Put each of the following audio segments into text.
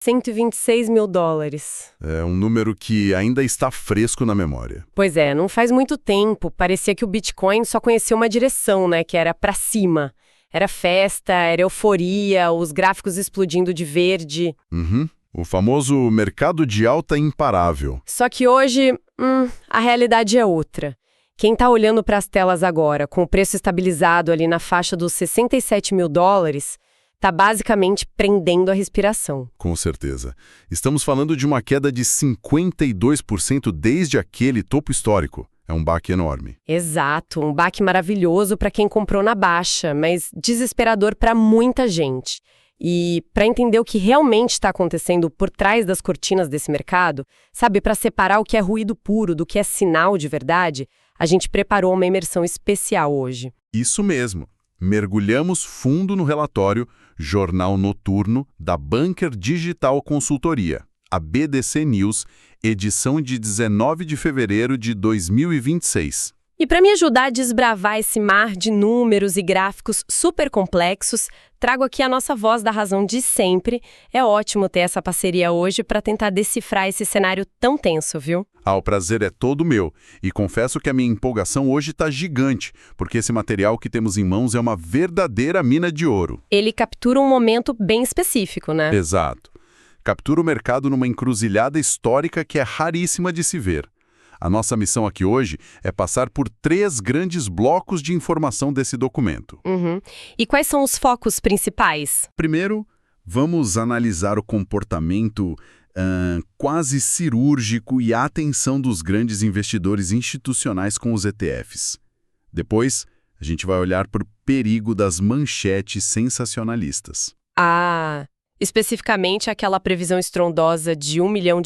126 mil dólares. É um número que ainda está fresco na memória. Pois é, não faz muito tempo. Parecia que o Bitcoin só conhecia uma direção, né? Que era pra cima. Era festa, era euforia, os gráficos explodindo de verde. Uhum. O famoso mercado de alta imparável. Só que hoje, a realidade é outra. Quem tá olhando para as telas agora, com o preço estabilizado ali na faixa dos 67 mil dólares, tá basicamente prendendo a respiração. Com certeza. Estamos falando de uma queda de 52% desde aquele topo histórico. É um baque enorme. Exato, um baque maravilhoso para quem comprou na baixa, mas desesperador para muita gente. E para entender o que realmente está acontecendo por trás das cortinas desse mercado, sabe, para separar o que é ruído puro do que é sinal de verdade, a gente preparou uma imersão especial hoje. Isso mesmo. Mergulhamos fundo no relatório Jornal Noturno da Bunker Digital Consultoria, a BDC News, edição de 19 de fevereiro de 2026. E para me ajudar a desbravar esse mar de números e gráficos super complexos, trago aqui a nossa voz da razão de sempre. É ótimo ter essa parceria hoje para tentar decifrar esse cenário tão tenso, viu? O prazer é todo meu. E confesso que a minha empolgação hoje está gigante, porque esse material que temos em mãos é uma verdadeira mina de ouro. Ele captura um momento bem específico, né? Exato. Captura o mercado numa encruzilhada histórica que é raríssima de se ver. A nossa missão aqui hoje é passar por 3 grandes blocos de informação desse documento. E quais são os focos principais? Primeiro, vamos analisar o comportamento quase cirúrgico e a atenção dos grandes investidores institucionais com os ETFs. Depois, a gente vai olhar para o perigo das manchetes sensacionalistas. Especificamente aquela previsão estrondosa de $1 milhão,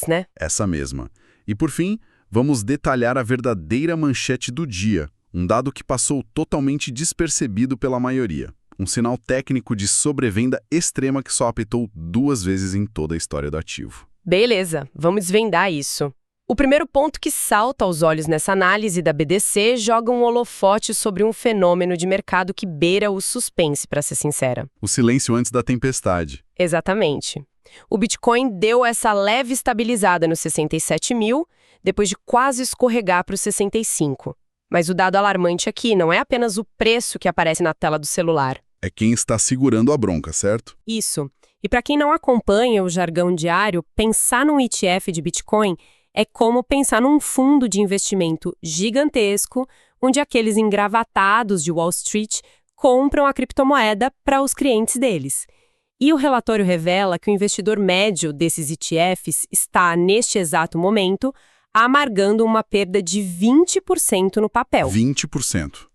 né? Essa mesma. E por fim, vamos detalhar a verdadeira manchete do dia, um dado que passou totalmente despercebido pela maioria. Um sinal técnico de sobrevenda extrema que só apitou 2 vezes em toda a história do ativo. Beleza, vamos desvendar isso. O primeiro ponto que salta aos olhos nessa análise da BDC joga um holofote sobre um fenômeno de mercado que beira o suspense, para ser sincera. O silêncio antes da tempestade. Exatamente. O Bitcoin deu essa leve estabilizada nos 67 mil, depois de quase escorregar para os 65. Mas o dado alarmante aqui não é apenas o preço que aparece na tela do celular. É quem está segurando a bronca, certo? Isso. E para quem não acompanha o jargão diário, pensar num ETF de Bitcoin é como pensar num fundo de investimento gigantesco, onde aqueles engravatados de Wall Street compram a criptomoeda para os clientes deles. E o relatório revela que o investidor médio desses ETFs está, neste exato momento, amargando uma perda de 20% no papel. 20%.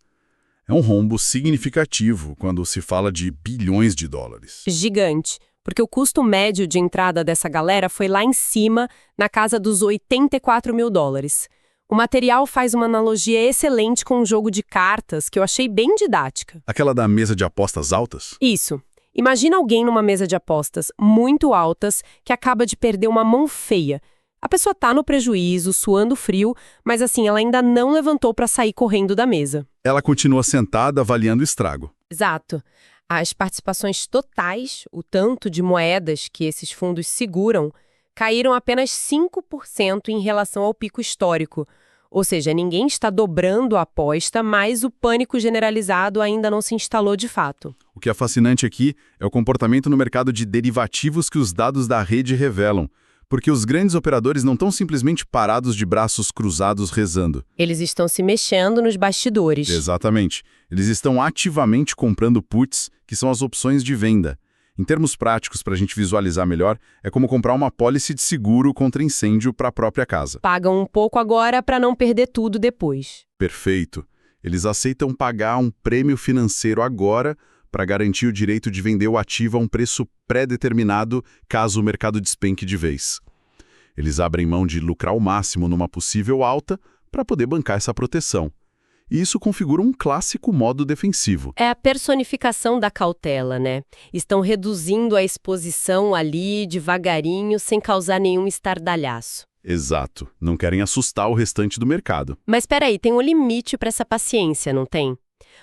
É um rombo significativo quando se fala de bilhões de dólares. Gigante, porque o custo médio de entrada dessa galera foi lá em cima, na casa dos 84 mil dólares. O material faz uma analogia excelente com um jogo de cartas que eu achei bem didática. Aquela da mesa de apostas altas? Isso. Imagina alguém numa mesa de apostas muito altas que acaba de perder uma mão feia. A pessoa tá no prejuízo, suando frio, mas assim, ela ainda não levantou para sair correndo da mesa. Ela continua sentada avaliando o estrago. Exato. As participações totais, o tanto de moedas que esses fundos seguram, caíram apenas 5% em relação ao pico histórico. Ou seja, ninguém está dobrando a aposta, mas o pânico generalizado ainda não se instalou de fato. O que é fascinante aqui é o comportamento no mercado de derivativos que os dados da rede revelam, porque os grandes operadores não estão simplesmente parados de braços cruzados rezando. Eles estão se mexendo nos bastidores. Exatamente. Eles estão ativamente comprando puts, que são as opções de venda. Em termos práticos, para a gente visualizar melhor, é como comprar uma pólice de seguro contra incêndio para a própria casa. Pagam um pouco agora para não perder tudo depois. Perfeito. Eles aceitam pagar um prêmio financeiro agora para garantir o direito de vender o ativo a um preço pré-determinado caso o mercado despenque de vez. Eles abrem mão de lucrar ao máximo numa possível alta para poder bancar essa proteção. E isso configura um clássico modo defensivo. É a personificação da cautela, né? Estão reduzindo a exposição ali, devagarinho, sem causar nenhum estardalhaço. Exato. Não querem assustar o restante do mercado. Mas espera aí, tem um limite para essa paciência, não tem?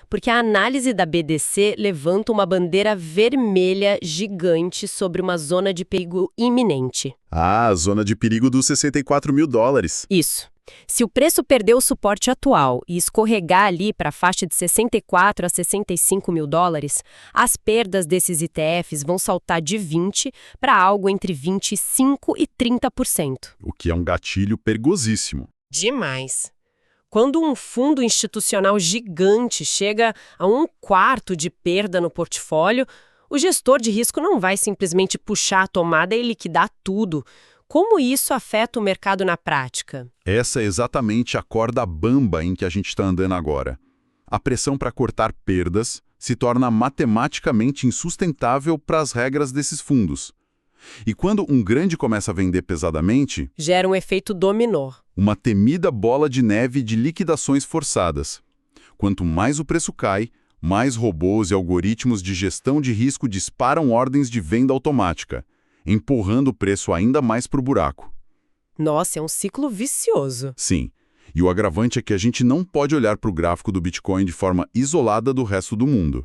porque a análise da BDC levanta uma bandeira vermelha gigante sobre uma zona de perigo iminente. Ah, a zona de perigo dos 64 mil dólares. Isso. Se o preço perder o suporte atual e escorregar ali para a faixa de 64 a 65 mil dólares, as perdas desses ETFs vão saltar de 20% para algo entre 25% e 30%. O que é um gatilho perigosíssimo. Demais. Quando um fundo institucional gigante chega a 1/4 de perda no portfólio, o gestor de risco não vai simplesmente puxar a tomada e liquidar tudo. Como isso afeta o mercado na prática? Essa é exatamente a corda bamba em que a gente está andando agora. A pressão para cortar perdas se torna matematicamente insustentável para as regras desses fundos. E quando um grande começa a vender pesadamente, gera um efeito dominó. uma temida bola de neve de liquidações forçadas. Quanto mais o preço cai, mais robôs e algoritmos de gestão de risco disparam ordens de venda automática, empurrando o preço ainda mais para o buraco. Nossa, é um ciclo vicioso. Sim, e o agravante é que a gente não pode olhar para o gráfico do Bitcoin de forma isolada do resto do mundo.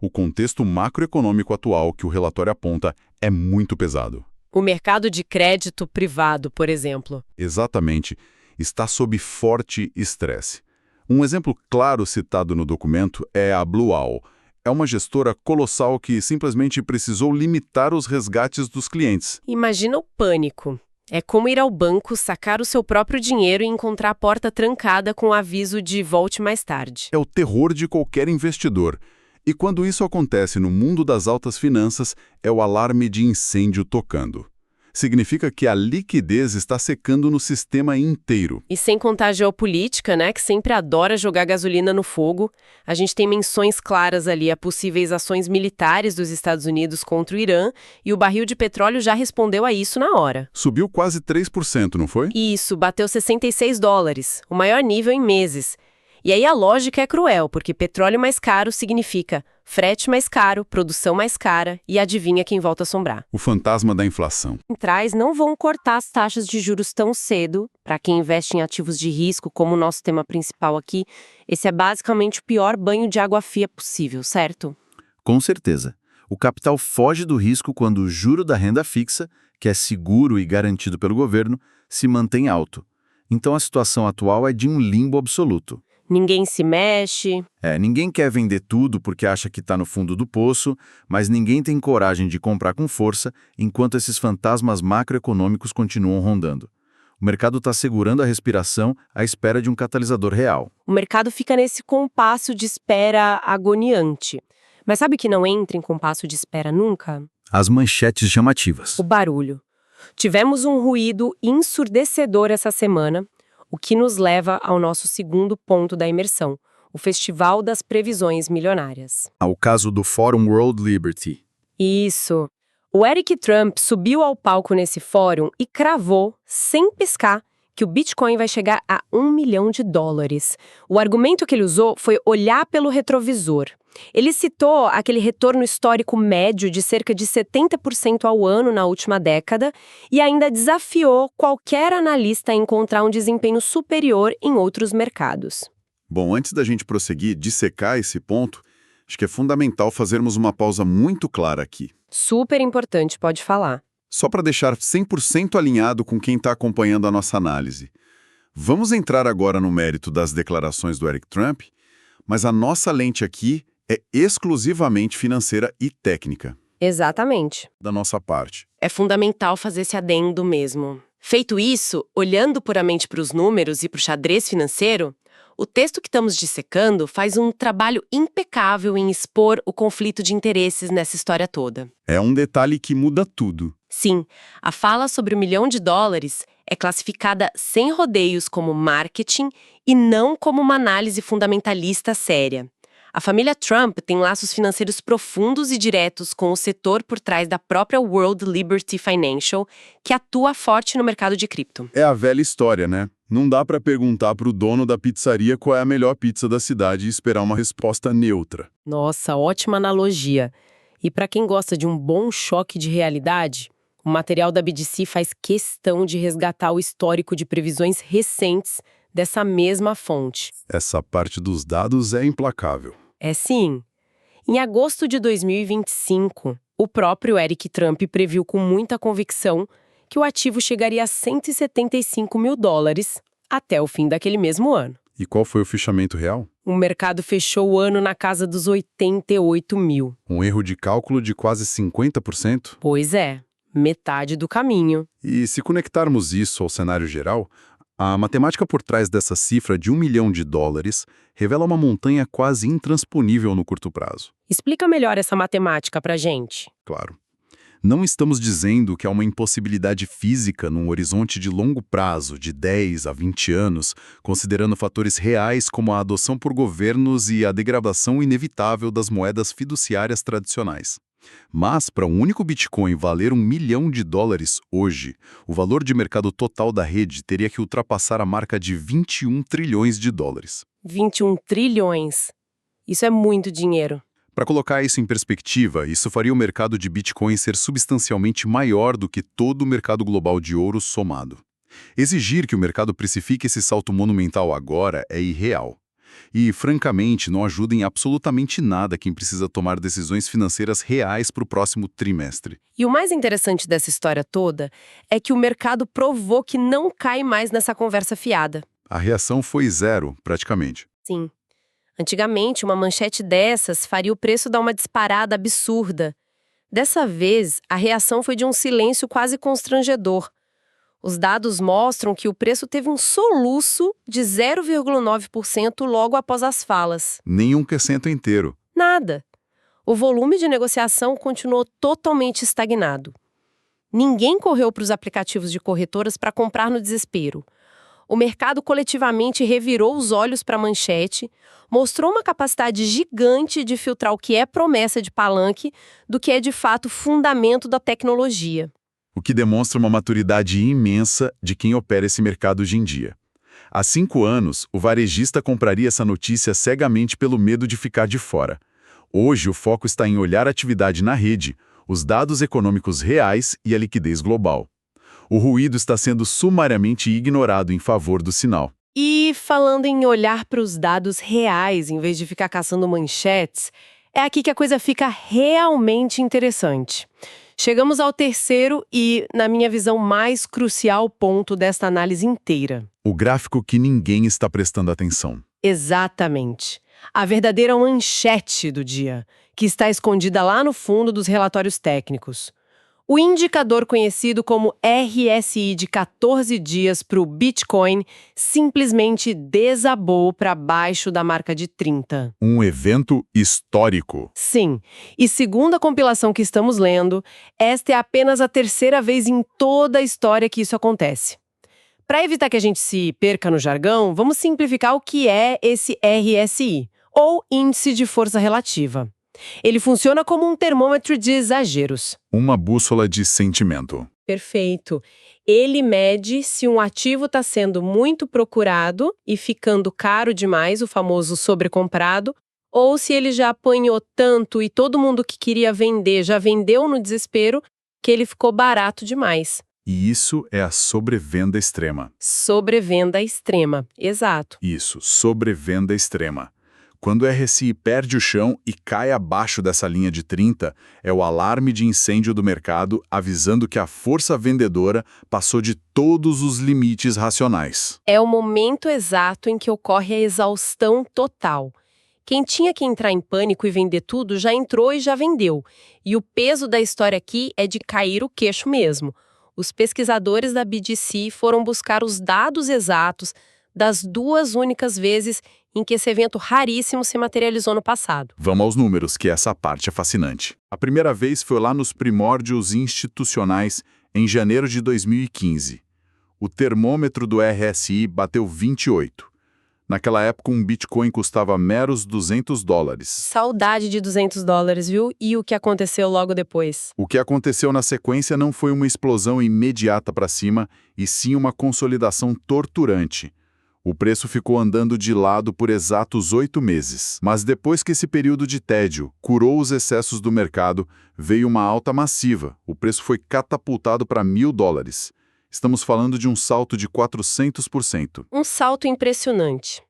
O contexto macroeconômico atual que o relatório aponta é muito pesado. O mercado de crédito privado, por exemplo. Exatamente, está sob forte estresse. Um exemplo claro citado no documento é a Blue Owl. É uma gestora colossal que simplesmente precisou limitar os resgates dos clientes. Imagina o pânico. É como ir ao banco, sacar o seu próprio dinheiro e encontrar a porta trancada com o aviso de volte mais tarde. É o terror de qualquer investidor. E quando isso acontece no mundo das altas finanças, é o alarme de incêndio tocando. Significa que a liquidez está secando no sistema inteiro. E sem contar a geopolítica, né, que sempre adora jogar gasolina no fogo, a gente tem menções claras ali a possíveis ações militares dos Estados Unidos contra o Irã, e o barril de petróleo já respondeu a isso na hora. Subiu quase 3%, não foi? Isso, bateu 66 dólares, o maior nível em meses. E aí a lógica é cruel, porque petróleo mais caro significa frete mais caro, produção mais cara, e adivinha quem volta a assombrar. O fantasma da inflação. Centrais não vão cortar as taxas de juros tão cedo. Para quem investe em ativos de risco, como o nosso tema principal aqui, esse é basicamente o pior banho de água fria possível, certo? Com certeza. O capital foge do risco quando o juro da renda fixa, que é seguro e garantido pelo governo, se mantém alto. Então a situação atual é de um limbo absoluto. Ninguém se mexe. Ninguém quer vender tudo porque acha que está no fundo do poço, mas ninguém tem coragem de comprar com força enquanto esses fantasmas macroeconômicos continuam rondando. O mercado está segurando a respiração à espera de um catalisador real. O mercado fica nesse compasso de espera agoniante. Mas sabe que não entra em compasso de espera nunca? As manchetes chamativas. O barulho. Tivemos um ruído ensurdecedor essa semana, o que nos leva ao nosso segundo ponto da imersão, o Festival das Previsões Milionárias. Ao caso do Fórum World Liberty. Isso. O Eric Trump subiu ao palco nesse fórum e cravou, sem piscar, que o Bitcoin vai chegar a $1 milhão. O argumento que ele usou foi olhar pelo retrovisor. Ele citou aquele retorno histórico médio de cerca de 70% ao ano na última década e ainda desafiou qualquer analista a encontrar um desempenho superior em outros mercados. Bom, antes da gente prosseguir, dissecar esse ponto, acho que é fundamental fazermos uma pausa muito clara aqui. Super importante, pode falar. Só para deixar 100% alinhado com quem está acompanhando a nossa análise. Vamos entrar agora no mérito das declarações do Eric Trump, mas a nossa lente aqui é exclusivamente financeira e técnica. Exatamente. Da nossa parte. É fundamental fazer esse adendo mesmo. Feito isso, olhando puramente para os números e para o xadrez financeiro, o texto que estamos dissecando faz um trabalho impecável em expor o conflito de interesses nessa história toda. É um detalhe que muda tudo. Sim, a fala sobre $1 milhão é classificada sem rodeios como marketing e não como uma análise fundamentalista séria. A família Trump tem laços financeiros profundos e diretos com o setor por trás da própria World Liberty Financial, que atua forte no mercado de cripto. É a velha história, né? Não dá para perguntar para o dono da pizzaria qual é a melhor pizza da cidade e esperar uma resposta neutra. Nossa, ótima analogia. E para quem gosta de um bom choque de realidade, o material da BDC faz questão de resgatar o histórico de previsões recentes dessa mesma fonte. Essa parte dos dados é implacável. É sim. Em agosto de 2025, o próprio Eric Trump previu com muita convicção que o ativo chegaria a 175 mil dólares até o fim daquele mesmo ano. E qual foi o fechamento real? O mercado fechou o ano na casa dos 88 mil. Um erro de cálculo de quase 50%? Pois é, metade do caminho. E se conectarmos isso ao cenário geral, a matemática por trás dessa cifra de 1 milhão de dólares revela uma montanha quase intransponível no curto prazo. Explica melhor essa matemática pra gente. Claro. Não estamos dizendo que há uma impossibilidade física num horizonte de longo prazo, de 10 a 20 anos, considerando fatores reais como a adoção por governos e a degradação inevitável das moedas fiduciárias tradicionais. Mas, para um único Bitcoin valer 1 milhão de dólares hoje, o valor de mercado total da rede teria que ultrapassar a marca de 21 trilhões de dólares. 21 trilhões. Isso é muito dinheiro. Para colocar isso em perspectiva, isso faria o mercado de Bitcoin ser substancialmente maior do que todo o mercado global de ouro somado. Exigir que o mercado precifique esse salto monumental agora é irreal. E, francamente, não ajuda em absolutamente nada quem precisa tomar decisões financeiras reais para o próximo trimestre. E o mais interessante dessa história toda é que o mercado provou que não cai mais nessa conversa fiada. A reação foi zero, praticamente. Sim. Antigamente, uma manchete dessas faria o preço dar uma disparada absurda. Dessa vez, a reação foi de um silêncio quase constrangedor. Os dados mostram que o preço teve um soluço de 0,9% logo após as falas. Nem 1% inteiro. Nada. O volume de negociação continuou totalmente estagnado. Ninguém correu para os aplicativos de corretoras para comprar no desespero. O mercado coletivamente revirou os olhos para a manchete, mostrou uma capacidade gigante de filtrar o que é promessa de palanque do que é de fato fundamento da tecnologia. O que demonstra uma maturidade imensa de quem opera esse mercado hoje em dia. Há 5 anos, o varejista compraria essa notícia cegamente pelo medo de ficar de fora. Hoje, o foco está em olhar a atividade na rede, os dados econômicos reais e a liquidez global. O ruído está sendo sumariamente ignorado em favor do sinal. E falando em olhar para os dados reais em vez de ficar caçando manchetes, é aqui que a coisa fica realmente interessante. Chegamos ao terceiro e, na minha visão, mais crucial ponto desta análise inteira. O gráfico que ninguém está prestando atenção. Exatamente. A verdadeira manchete do dia, que está escondida lá no fundo dos relatórios técnicos. O indicador conhecido como RSI de 14 dias para o Bitcoin simplesmente desabou para baixo da marca de 30. Um evento histórico. Sim, e segundo a compilação que estamos lendo, esta é apenas a terceira vez em toda a história que isso acontece. Para evitar que a gente se perca no jargão, vamos simplificar o que é esse RSI, ou Índice de Força Relativa. Ele funciona como um termômetro de exageros. Uma bússola de sentimento. Perfeito. Ele mede se um ativo está sendo muito procurado e ficando caro demais, o famoso sobrecomprado, ou se ele já apanhou tanto e todo mundo que queria vender já vendeu no desespero, que ele ficou barato demais. E isso é a sobrevenda extrema. Sobrevenda extrema, exato. Isso, sobrevenda extrema. Quando o RSI perde o chão e cai abaixo dessa linha de 30, é o alarme de incêndio do mercado avisando que a força vendedora passou de todos os limites racionais. É o momento exato em que ocorre a exaustão total. Quem tinha que entrar em pânico e vender tudo já entrou e já vendeu. E o peso da história aqui é de cair o queixo mesmo. Os pesquisadores da BDC foram buscar os dados exatos das 2 únicas vezes em que esse evento raríssimo se materializou no passado. Vamos aos números, que essa parte é fascinante. A primeira vez foi lá nos primórdios institucionais, em janeiro de 2015. O termômetro do RSI bateu 28. Naquela época, um Bitcoin custava meros $200. Saudade de $200, viu? E o que aconteceu logo depois? O que aconteceu na sequência não foi uma explosão imediata para cima, e sim uma consolidação torturante. O preço ficou andando de lado por exatos 8 meses. Mas depois que esse período de tédio curou os excessos do mercado, veio uma alta massiva. O preço foi catapultado para $1.000. Estamos falando de um salto de 400%. Um salto impressionante.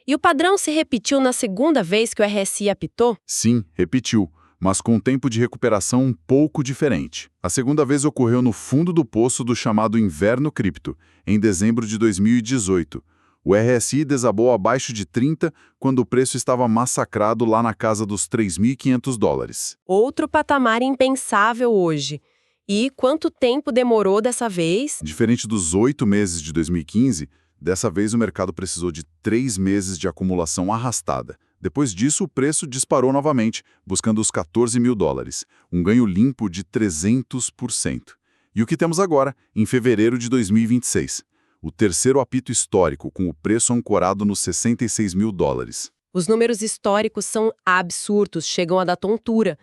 E o padrão se repetiu na segunda vez que o RSI apitou? Sim, repetiu, mas com um tempo de recuperação um pouco diferente. A segunda vez ocorreu no fundo do poço do chamado inverno cripto, em dezembro de 2018. O RSI desabou abaixo de 30 quando o preço estava massacrado lá na casa dos $3.500. Outro patamar impensável hoje. E quanto tempo demorou dessa vez? Diferente dos 8 meses de 2015, dessa vez o mercado precisou de 3 meses de acumulação arrastada. Depois disso, o preço disparou novamente, buscando os $14.000, um ganho limpo de 300%. E o que temos agora, em fevereiro de 2026? O terceiro apito histórico, com o preço ancorado nos $66.000. Os números históricos são absurdos, chegam a dar tontura.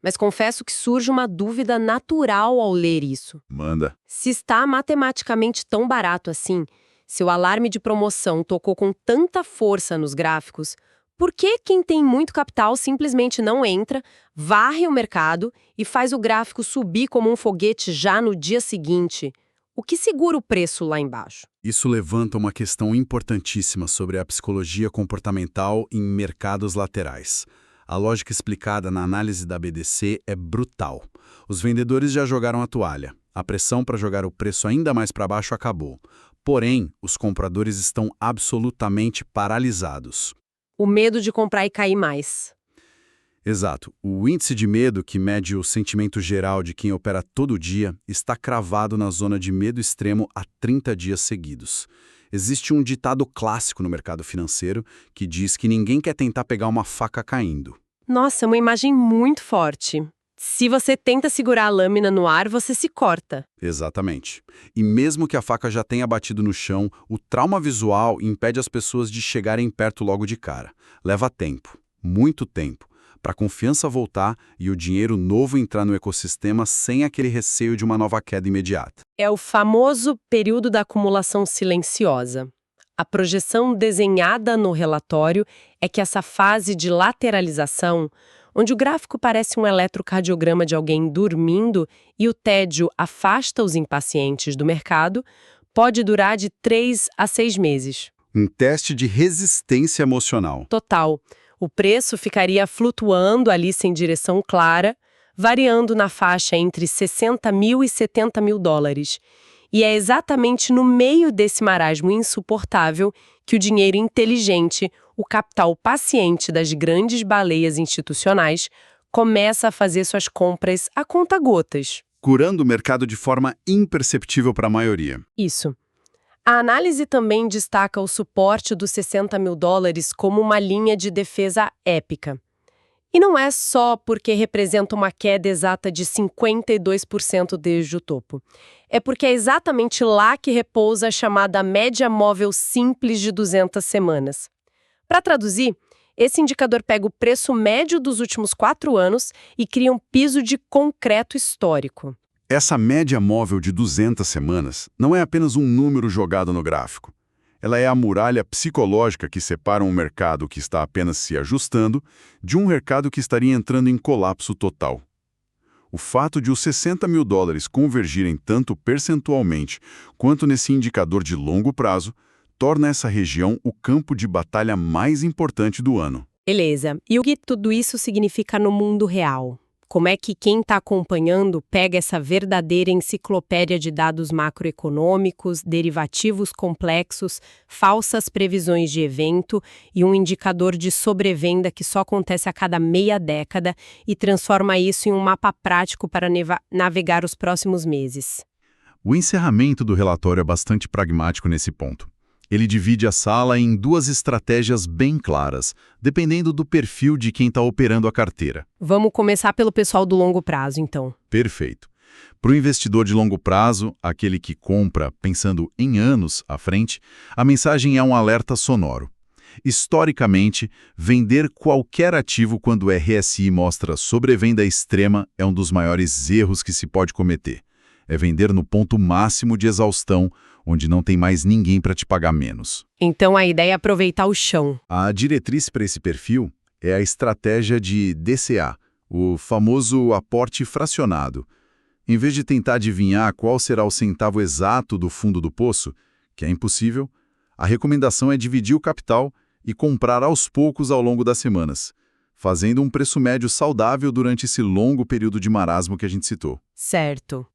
Mas confesso que surge uma dúvida natural ao ler isso. Manda. Se está matematicamente tão barato assim, se o alarme de promoção tocou com tanta força nos gráficos, por que quem tem muito capital simplesmente não entra, varre o mercado e faz o gráfico subir como um foguete já no dia seguinte? O que segura o preço lá embaixo? Isso levanta uma questão importantíssima sobre a psicologia comportamental em mercados laterais. A lógica explicada na análise da BDC é brutal. Os vendedores já jogaram a toalha. A pressão para jogar o preço ainda mais para baixo acabou. Porém, os compradores estão absolutamente paralisados. O medo de comprar e cair mais. Exato. O índice de medo, que mede o sentimento geral de quem opera todo dia, está cravado na zona de medo extremo há 30 dias seguidos. Existe um ditado clássico no mercado financeiro que diz que ninguém quer tentar pegar uma faca caindo. Nossa, é uma imagem muito forte. Se você tenta segurar a lâmina no ar, você se corta. Exatamente. E mesmo que a faca já tenha batido no chão, o trauma visual impede as pessoas de chegarem perto logo de cara. Leva tempo, muito tempo, para a confiança voltar e o dinheiro novo entrar no ecossistema sem aquele receio de uma nova queda imediata. É o famoso período da acumulação silenciosa. A projeção desenhada no relatório é que essa fase de lateralização, onde o gráfico parece um eletrocardiograma de alguém dormindo e o tédio afasta os impacientes do mercado, pode durar de 3 a 6 meses. Um teste de resistência emocional. Total. O preço ficaria flutuando ali sem direção clara, variando na faixa entre $60.000 e $70.000. E é exatamente no meio desse marasmo insuportável que o dinheiro inteligente, o capital paciente das grandes baleias institucionais, começa a fazer suas compras a conta-gotas. Curando o mercado de forma imperceptível para a maioria. Isso. A análise também destaca o suporte dos $60.000 como uma linha de defesa épica. E não é só porque representa uma queda exata de 52% desde o topo. É porque é exatamente lá que repousa a chamada média móvel simples de 200 semanas. Para traduzir, esse indicador pega o preço médio dos últimos 4 anos e cria um piso de concreto histórico. Essa média móvel de 200 semanas não é apenas um número jogado no gráfico. Ela é a muralha psicológica que separa um mercado que está apenas se ajustando de um mercado que estaria entrando em colapso total. O fato de os $60.000 convergirem tanto percentualmente quanto nesse indicador de longo prazo torna essa região o campo de batalha mais importante do ano. Beleza. E o que tudo isso significa no mundo real? Como é que quem está acompanhando pega essa verdadeira enciclopédia de dados macroeconômicos, derivativos complexos, falsas previsões de evento e um indicador de sobrevenda que só acontece a cada meia década e transforma isso em um mapa prático para navegar os próximos meses? O encerramento do relatório é bastante pragmático nesse ponto. Ele divide a sala em 2 estratégias bem claras, dependendo do perfil de quem está operando a carteira. Vamos começar pelo pessoal do longo prazo, então. Perfeito. Para o investidor de longo prazo, aquele que compra pensando em anos à frente, a mensagem é um alerta sonoro. Historicamente, vender qualquer ativo quando o RSI mostra sobrevenda extrema é um dos maiores erros que se pode cometer. É vender no ponto máximo de exaustão, onde não tem mais ninguém para te pagar menos. Então a ideia é aproveitar o chão. A diretriz para esse perfil é a estratégia de DCA, o famoso aporte fracionado. Em vez de tentar adivinhar qual será o centavo exato do fundo do poço, que é impossível, a recomendação é dividir o capital e comprar aos poucos ao longo das semanas, fazendo um preço médio saudável durante esse longo período de marasmo que a gente citou. Certo.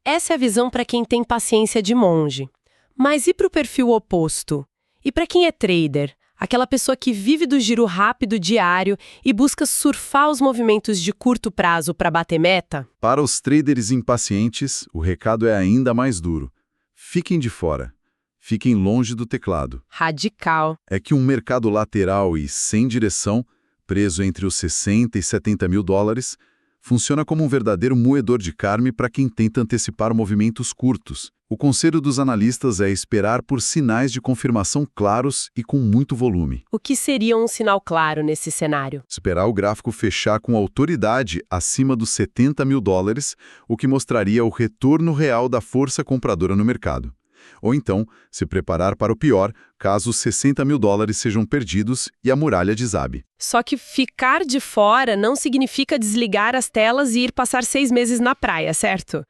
Essa é a visão para quem tem paciência de monge. Mas e para o perfil oposto? E para quem é trader? Aquela pessoa que vive do giro rápido diário e busca surfar os movimentos de curto prazo para bater meta? Para os traders impacientes, o recado é ainda mais duro. Fiquem de fora. Fiquem longe do teclado. Radical. É que um mercado lateral e sem direção, preso entre os 60 e 70 mil dólares, funciona como um verdadeiro moedor de carne para quem tenta antecipar movimentos curtos. O conselho dos analistas é esperar por sinais de confirmação claros e com muito volume. O que seria um sinal claro nesse cenário? Esperar o gráfico fechar com autoridade acima dos 70 mil dólares, o que mostraria o retorno real da força compradora no mercado. Ou então, se preparar para o pior, caso os 60 mil dólares sejam perdidos e a muralha desabe. Só que ficar de fora não significa desligar as telas e ir passar 6 meses na praia, certo?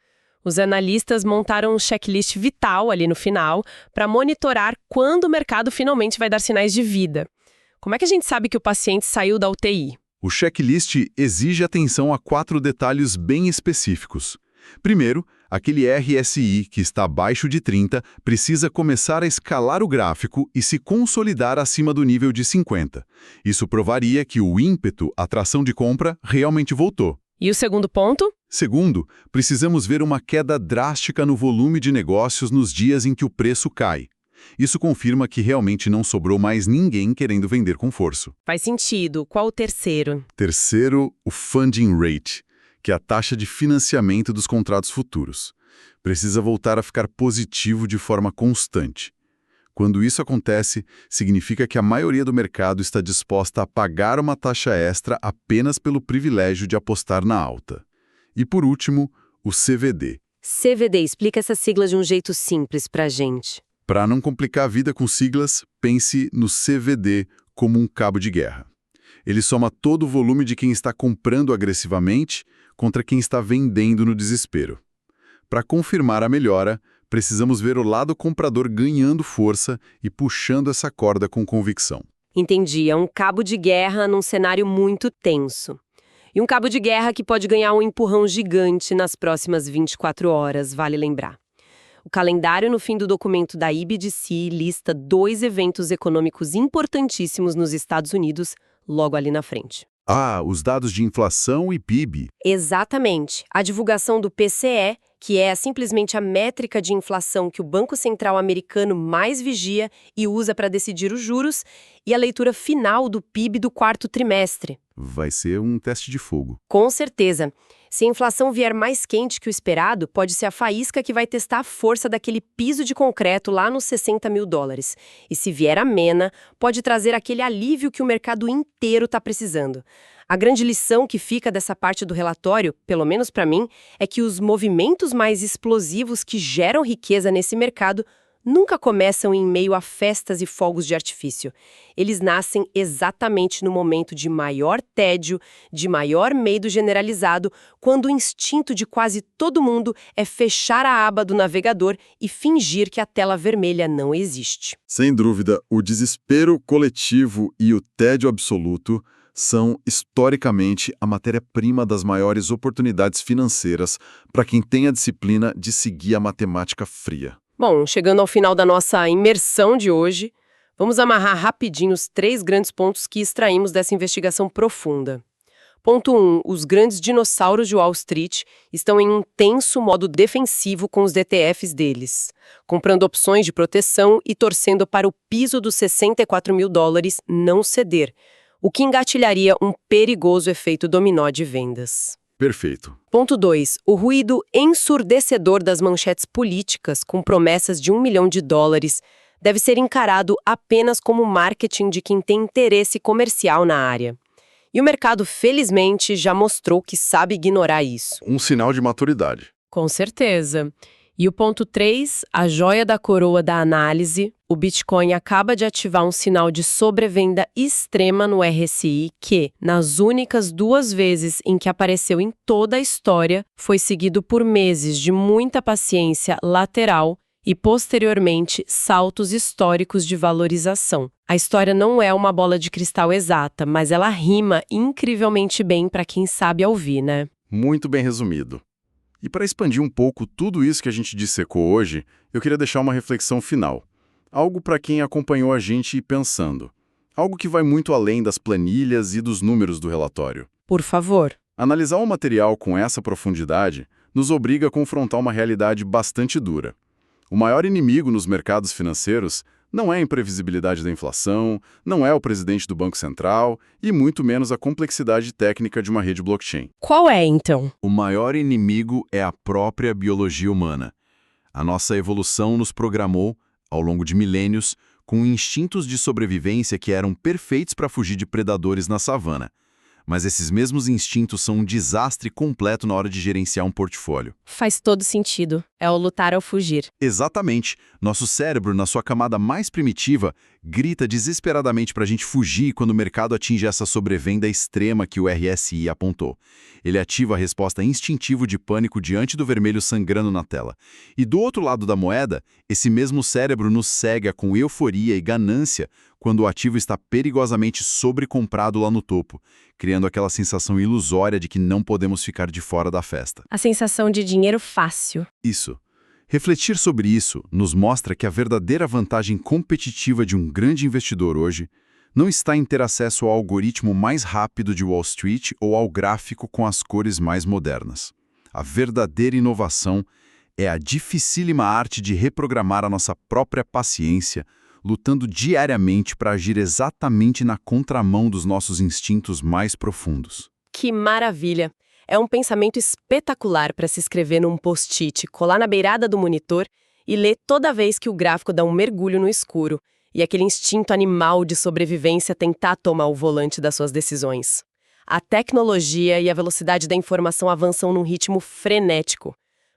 Os analistas montaram um checklist vital ali no final para monitorar quando o mercado finalmente vai dar sinais de vida. Como é que a gente sabe que o paciente saiu da UTI? O checklist exige atenção a 4 detalhes bem específicos. Primeiro, aquele RSI, que está abaixo de 30, precisa começar a escalar o gráfico e se consolidar acima do nível de 50. Isso provaria que o ímpeto, a atração de compra, realmente voltou. E o segundo ponto? Segundo, precisamos ver uma queda drástica no volume de negócios nos dias em que o preço cai. Isso confirma que realmente não sobrou mais ninguém querendo vender com força. Faz sentido. Qual o terceiro? Terceiro, o funding rate, que é a taxa de financiamento dos contratos futuros. Precisa voltar a ficar positivo de forma constante. Quando isso acontece, significa que a maioria do mercado está disposta a pagar uma taxa extra apenas pelo privilégio de apostar na alta. E por último, o CVD. CVD, explica essa sigla de um jeito simples pra gente. Para não complicar a vida com siglas, pense no CVD como um cabo de guerra. Ele soma todo o volume de quem está comprando agressivamente contra quem está vendendo no desespero. Para confirmar a melhora, precisamos ver o lado comprador ganhando força e puxando essa corda com convicção. Entendi, é um cabo de guerra num cenário muito tenso. E um cabo de guerra que pode ganhar um empurrão gigante nas próximas 24 horas, vale lembrar. O calendário no fim do documento da IBDC lista 2 eventos econômicos importantíssimos nos Estados Unidos, logo ali na frente. Os dados de inflação e PIB. Exatamente. A divulgação do PCE, que é simplesmente a métrica de inflação que o Banco Central americano mais vigia e usa para decidir os juros, e a leitura final do PIB do 4º trimestre. Vai ser um teste de fogo. Com certeza. Se a inflação vier mais quente que o esperado, pode ser a faísca que vai testar a força daquele piso de concreto lá nos 60 mil dólares. E se vier amena, pode trazer aquele alívio que o mercado inteiro está precisando. A grande lição que fica dessa parte do relatório, pelo menos para mim, é que os movimentos mais explosivos que geram riqueza nesse mercado nunca começam em meio a festas e fogos de artifício. Eles nascem exatamente no momento de maior tédio, de maior medo generalizado, quando o instinto de quase todo mundo é fechar a aba do navegador e fingir que a tela vermelha não existe. Sem dúvida, o desespero coletivo e o tédio absoluto são, historicamente, a matéria-prima das maiores oportunidades financeiras para quem tem a disciplina de seguir a matemática fria. Bom, chegando ao final da nossa imersão de hoje, vamos amarrar rapidinho os 3 grandes pontos que extraímos dessa investigação profunda. Ponto 1. Os grandes dinossauros de Wall Street estão em um tenso modo defensivo com os ETFs deles, comprando opções de proteção e torcendo para o piso dos 64 mil dólares não ceder, o que engatilharia um perigoso efeito dominó de vendas. Perfeito. Ponto 2. O ruído ensurdecedor das manchetes políticas com promessas de $1 milhão deve ser encarado apenas como marketing de quem tem interesse comercial na área. E o mercado, felizmente, já mostrou que sabe ignorar isso. Um sinal de maturidade. Com certeza. E o ponto 3, a joia da coroa da análise, o Bitcoin acaba de ativar um sinal de sobrevenda extrema no RSI que, nas únicas 2 vezes em que apareceu em toda a história, foi seguido por meses de muita paciência lateral e, posteriormente, saltos históricos de valorização. A história não é uma bola de cristal exata, mas ela rima incrivelmente bem para quem sabe ouvir, né? Muito bem resumido. E para expandir um pouco tudo isso que a gente dissecou hoje, eu queria deixar uma reflexão final. Algo para quem acompanhou a gente pensando. Algo que vai muito além das planilhas e dos números do relatório. Por favor. Analisar o material com essa profundidade nos obriga a confrontar uma realidade bastante dura. O maior inimigo nos mercados financeiros não é a imprevisibilidade da inflação, não é o presidente do Banco Central e muito menos a complexidade técnica de uma rede blockchain. Qual é, então? O maior inimigo é a própria biologia humana. A nossa evolução nos programou, ao longo de milênios, com instintos de sobrevivência que eram perfeitos para fugir de predadores na savana. Mas esses mesmos instintos são um desastre completo na hora de gerenciar um portfólio. Faz todo sentido. É o lutar ou fugir. Exatamente. Nosso cérebro, na sua camada mais primitiva, grita desesperadamente para a gente fugir quando o mercado atinge essa sobrevenda extrema que o RSI apontou. Ele ativa a resposta instintiva de pânico diante do vermelho sangrando na tela. E do outro lado da moeda, esse mesmo cérebro nos cega com euforia e ganância quando o ativo está perigosamente sobrecomprado lá no topo, criando aquela sensação ilusória de que não podemos ficar de fora da festa. A sensação de dinheiro fácil. Isso. Refletir sobre isso nos mostra que a verdadeira vantagem competitiva de um grande investidor hoje não está em ter acesso ao algoritmo mais rápido de Wall Street ou ao gráfico com as cores mais modernas. A verdadeira inovação é a dificílima arte de reprogramar a nossa própria paciência, lutando diariamente para agir exatamente na contramão dos nossos instintos mais profundos. Que maravilha! É um pensamento espetacular para se escrever num post-it, colar na beirada do monitor e ler toda vez que o gráfico dá um mergulho no escuro e aquele instinto animal de sobrevivência tentar tomar o volante das suas decisões. A tecnologia e a velocidade da informação avançam num ritmo frenético,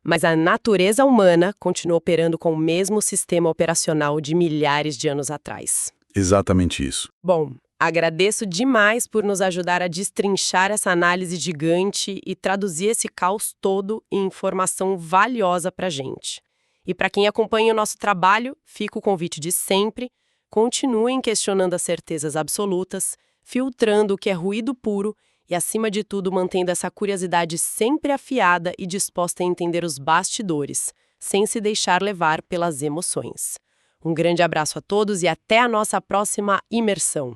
mas a natureza humana continua operando com o mesmo sistema operacional de milhares de anos atrás. Exatamente isso. Bom, agradeço demais por nos ajudar a destrinchar essa análise gigante e traduzir esse caos todo em informação valiosa para a gente. E para quem acompanha o nosso trabalho, fica o convite de sempre: continuem questionando as certezas absolutas, filtrando o que é ruído puro e, acima de tudo, mantendo essa curiosidade sempre afiada e disposta a entender os bastidores, sem se deixar levar pelas emoções. Um grande abraço a todos e até a nossa próxima imersão.